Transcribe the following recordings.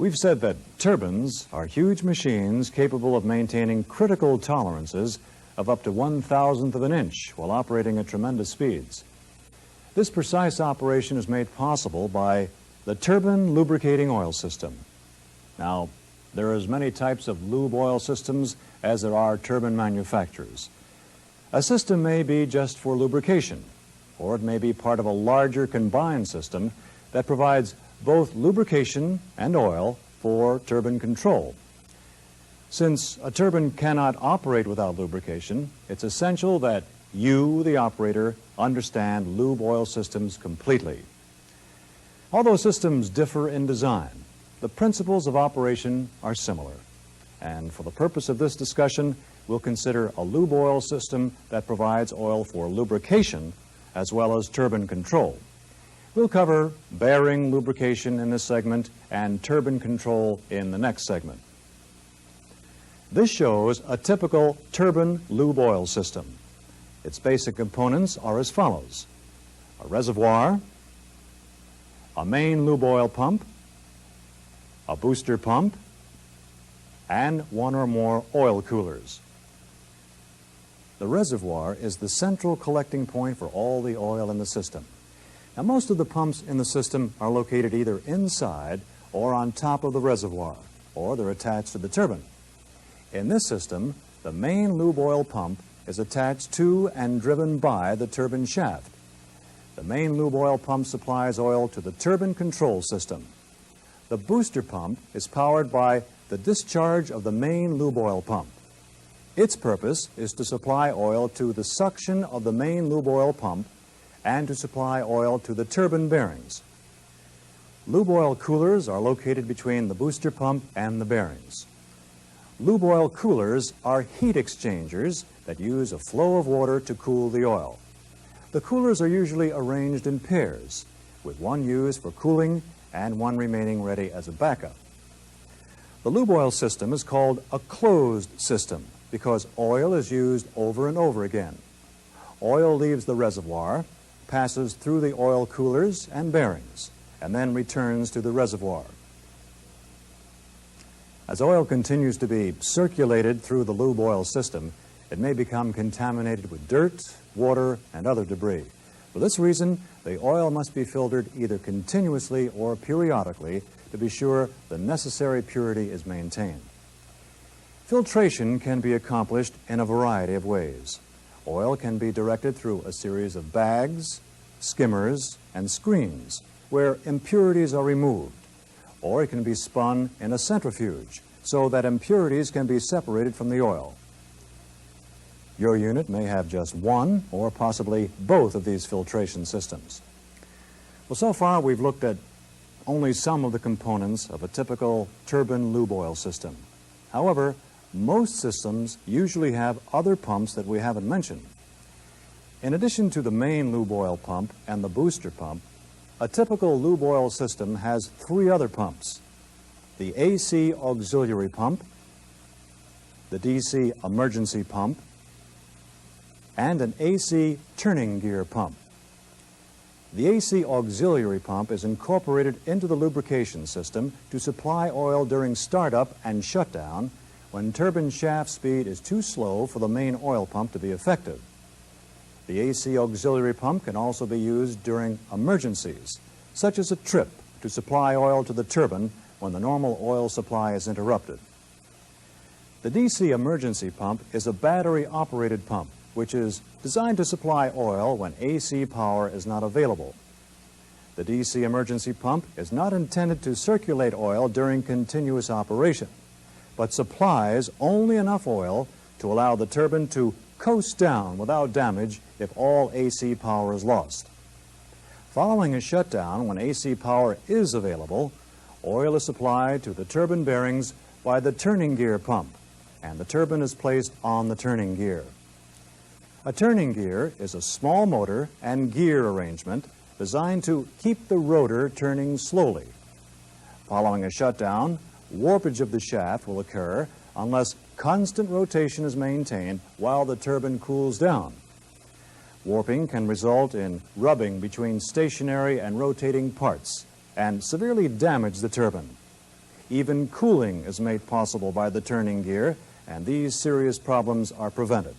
We've said that turbines are huge machines capable of maintaining critical tolerances of up to 1/1000th of an inch while operating at tremendous speeds. This precise operation is made possible by the turbine lubricating oil system. Now, there are as many types of lube oil systems as there are turbine manufacturers. A system may be just for lubrication, or it may be part of a larger combined system that provides both lubrication and oil for turbine control. Since a turbine cannot operate without lubrication, it's essential that you, the operator, understand lube oil systems completely. Although systems differ in design, the principles of operation are similar. And for the purpose of this discussion, we'll consider a lube oil system that provides oil for lubrication as well as turbine control. We'll cover bearing lubrication in this segment and turbine control in the next segment. This shows a typical turbine lube oil system. Its basic components are as follows: a reservoir, a main lube oil pump, a booster pump, and one or more oil coolers. The reservoir is the central collecting point for all the oil in the system. Now, most of the pumps in the system are located either inside or on top of the reservoir, or they're attached to the turbine. In this system, the main lube oil pump is attached to and driven by the turbine shaft. The main lube oil pump supplies oil to the turbine control system. The booster pump is powered by the discharge of the main lube oil pump. Its purpose is to supply oil to the suction of the main lube oil pump and to supply oil to the turbine bearings. Lube oil coolers are located between the booster pump and the bearings. Lube oil coolers are heat exchangers that use a flow of water to cool the oil. The coolers are usually arranged in pairs, with one used for cooling and one remaining ready as a backup. The lube oil system is called a closed system because oil is used over and over again. Oil leaves the reservoir, passes through the oil coolers and bearings, and then returns to the reservoir. As oil continues to be circulated through the lube oil system, it may become contaminated with dirt, water, and other debris. For this reason, the oil must be filtered either continuously or periodically to be sure the necessary purity is maintained. Filtration can be accomplished in a variety of ways. Oil can be directed through a series of bags, skimmers, and screens where impurities are removed, or it can be spun in a centrifuge so that impurities can be separated from the oil. Your unit may have just one or possibly both of these filtration systems. Well, so far we've looked at only some of the components of a typical turbine lube oil system. However, most systems usually have other pumps that we haven't mentioned. In addition to the main lube oil pump and the booster pump, a typical lube oil system has three other pumps: the AC auxiliary pump, the DC emergency pump, and an AC turning gear pump. The AC auxiliary pump is incorporated into the lubrication system to supply oil during startup and shutdown when turbine shaft speed is too slow for the main oil pump to be effective. The AC auxiliary pump can also be used during emergencies, such as a trip to supply oil to the turbine when the normal oil supply is interrupted. The DC emergency pump is a battery-operated pump, which is designed to supply oil when AC power is not available. The DC emergency pump is not intended to circulate oil during continuous operation, but supplies only enough oil to allow the turbine to coast down without damage if all AC power is lost. Following a shutdown, when AC power is available, oil is supplied to the turbine bearings by the turning gear pump, and the turbine is placed on the turning gear. A turning gear is a small motor and gear arrangement designed to keep the rotor turning slowly. Following a shutdown, warpage of the shaft will occur unless constant rotation is maintained while the turbine cools down. Warping can result in rubbing between stationary and rotating parts and severely damage the turbine. Even cooling is made possible by the turning gear, and these serious problems are prevented.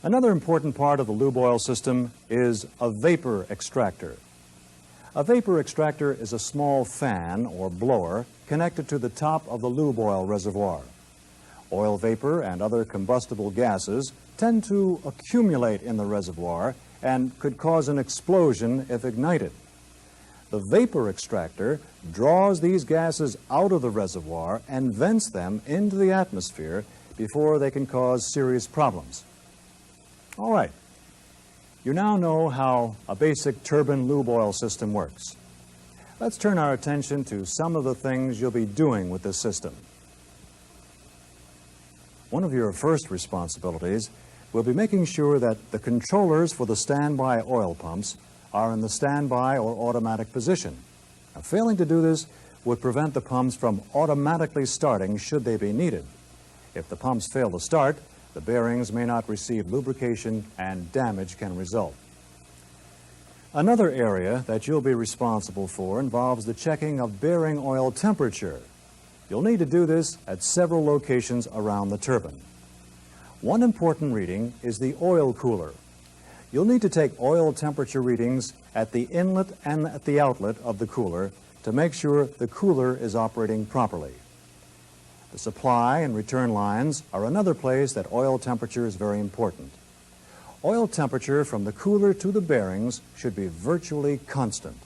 Another important part of the lube oil system is a vapor extractor. A vapor extractor is a small fan or blower connected to the top of the lube oil reservoir. Oil vapor and other combustible gases tend to accumulate in the reservoir and could cause an explosion if ignited. The vapor extractor draws these gases out of the reservoir and vents them into the atmosphere before they can cause serious problems. All right, you now know how a basic turbine lube oil system works. Let's turn our attention to some of the things you'll be doing with this system. One of your first responsibilities will be making sure that the controllers for the standby oil pumps are in the standby or automatic position. Now, failing to do this would prevent the pumps from automatically starting should they be needed. If the pumps fail to start, the bearings may not receive lubrication and damage can result. Another area that you'll be responsible for involves the checking of bearing oil temperature. You'll need to do this at several locations around the turbine. One important reading is the oil cooler. You'll need to take oil temperature readings at the inlet and at the outlet of the cooler to make sure the cooler is operating properly. The supply and return lines are another place that oil temperature is very important. Oil temperature from the cooler to the bearings should be virtually constant.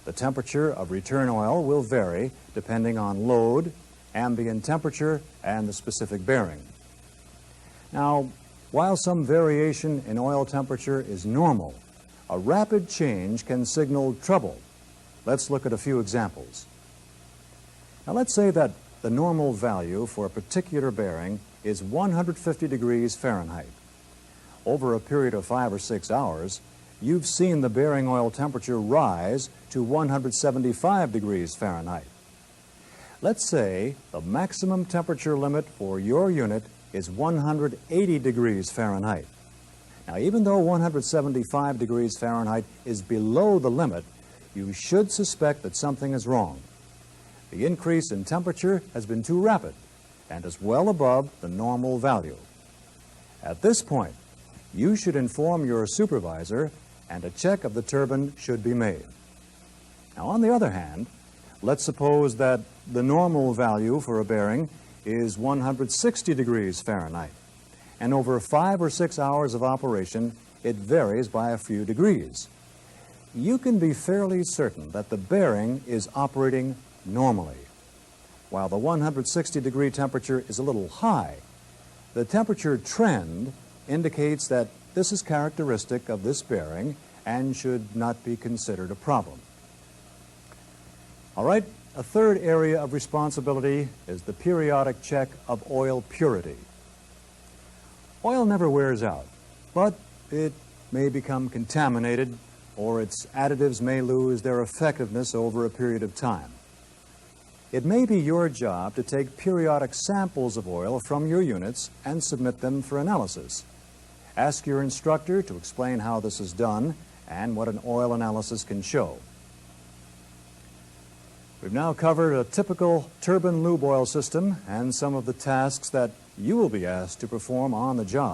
The temperature of return oil will vary depending on load, ambient temperature, and the specific bearing. Now, while some variation in oil temperature is normal, a rapid change can signal trouble. Let's look at a few examples. Now, let's say that the normal value for a particular bearing is 150 degrees Fahrenheit. Over a period of 5 or 6 hours, you've seen the bearing oil temperature rise to 175 degrees Fahrenheit. Let's say the maximum temperature limit for your unit is 180 degrees Fahrenheit. Now, even though 175 degrees Fahrenheit is below the limit, you should suspect that something is wrong. The increase in temperature has been too rapid and is well above the normal value. At this point, you should inform your supervisor and a check of the turbine should be made. Now, on the other hand, let's suppose that the normal value for a bearing is 160 degrees Fahrenheit, and over 5 or 6 hours of operation, it varies by a few degrees. You can be fairly certain that the bearing is operating normally. While the 160-degree temperature is a little high, the temperature trend indicates that this is characteristic of this bearing and should not be considered a problem. All right, a third area of responsibility is the periodic check of oil purity. Oil never wears out, but it may become contaminated or its additives may lose their effectiveness over a period of time. It may be your job to take periodic samples of oil from your units and submit them for analysis. Ask your instructor to explain how this is done and what an oil analysis can show. We've now covered a typical turbine lube oil system and some of the tasks that you will be asked to perform on the job.